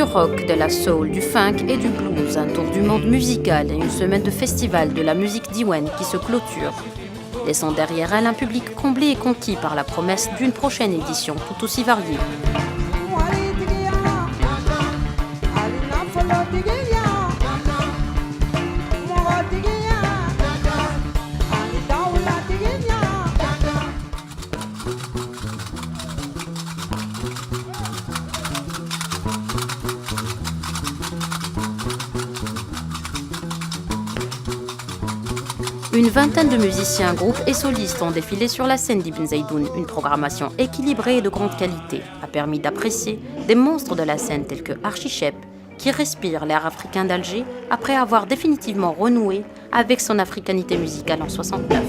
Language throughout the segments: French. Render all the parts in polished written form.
Du rock, de la soul, du funk et du blues, un tour du monde musical et une semaine de festival de la musique diwan qui se clôture, laissant derrière elle un public comblé et conquis par la promesse d'une prochaine édition tout aussi variée. Une vingtaine de musiciens, groupes et solistes ont défilé sur la scène d'Ibn Zaidoun. Une programmation équilibrée et de grande qualité a permis d'apprécier des monstres de la scène tels que Archie Shepp, qui respire l'air africain d'Alger après avoir définitivement renoué avec son africanité musicale en 69.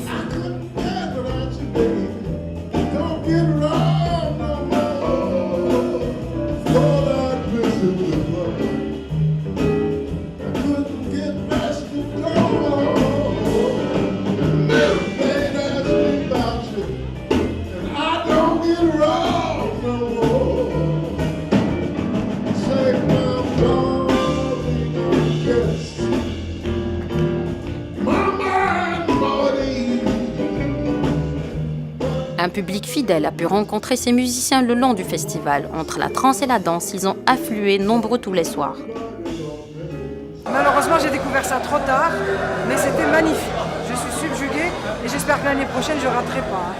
Un public fidèle a pu rencontrer ces musiciens le long du festival. Entre la trance et la danse, ils ont afflué nombreux tous les soirs. Malheureusement, j'ai découvert ça trop tard, mais c'était magnifique. Je suis subjuguée et j'espère que l'année prochaine, je ne raterai pas.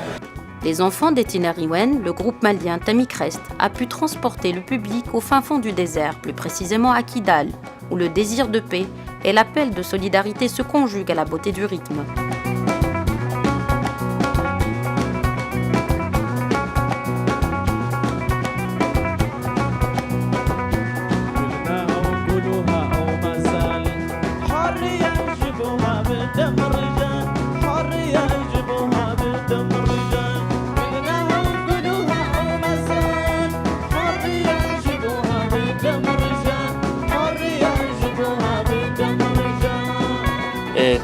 Les enfants d'Etinariwen, le groupe malien Tami Crest, a pu transporter le public au fin fond du désert, plus précisément à Kidal, où le désir de paix et l'appel de solidarité se conjuguent à la beauté du rythme.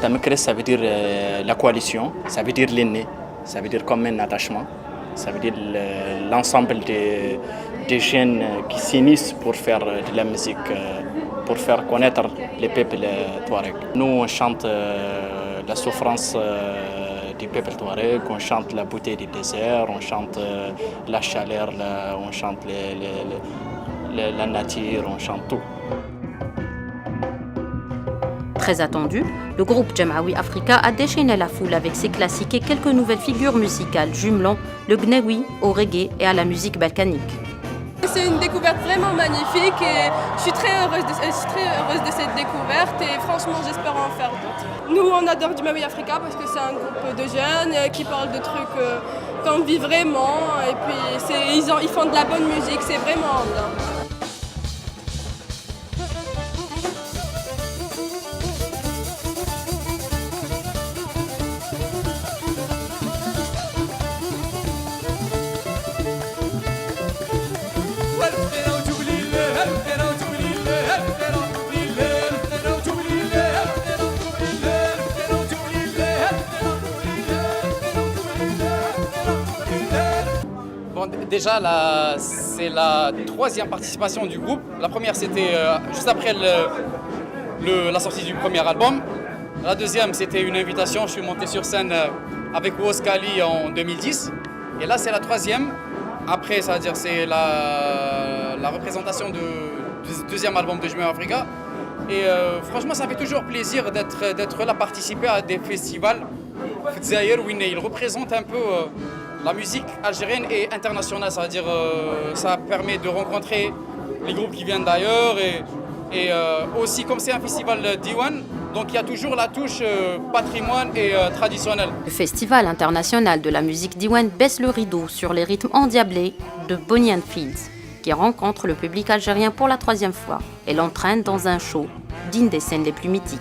Tami Crest, ça veut dire la coalition, ça veut dire l'aîné, ça veut dire comme un attachement, ça veut dire l'ensemble des jeunes qui s'unissent pour faire de la musique, pour faire connaître les peuples touareg. Nous, on chante la souffrance du peuple touareg, on chante la beauté du désert, on chante la chaleur, on chante la nature, on chante tout. Très attendu, le groupe Jamaoui Africa a déchaîné la foule avec ses classiques et quelques nouvelles figures musicales jumelant le gnawi au reggae et à la musique balkanique. C'est une découverte vraiment magnifique et je suis très heureuse de cette découverte et franchement j'espère en faire d'autres. Nous on adore Jamaoui Africa parce que c'est un groupe de jeunes qui parlent de trucs qu'on vit vraiment et puis ils font de la bonne musique, c'est vraiment bien. Déjà, c'est la troisième participation du groupe. La première, c'était juste après la sortie du premier album. La deuxième, c'était une invitation. Je suis monté sur scène avec Woz Khali en 2010. Et là, c'est la troisième. Après, c'est-à-dire c'est la représentation du deuxième album de Jamaoui Africa. Et franchement, ça fait toujours plaisir d'être là, participer à des festivals. Il représente un peu la musique algérienne et internationale, c'est-à-dire ça permet de rencontrer les groupes qui viennent d'ailleurs et aussi comme c'est un festival diwan, donc il y a toujours la touche patrimoine et traditionnel. Le Festival international de la musique diwan baisse le rideau sur les rythmes endiablés de Bonnie and Fields, qui rencontre le public algérien pour la troisième fois et l'entraîne dans un show digne des scènes les plus mythiques.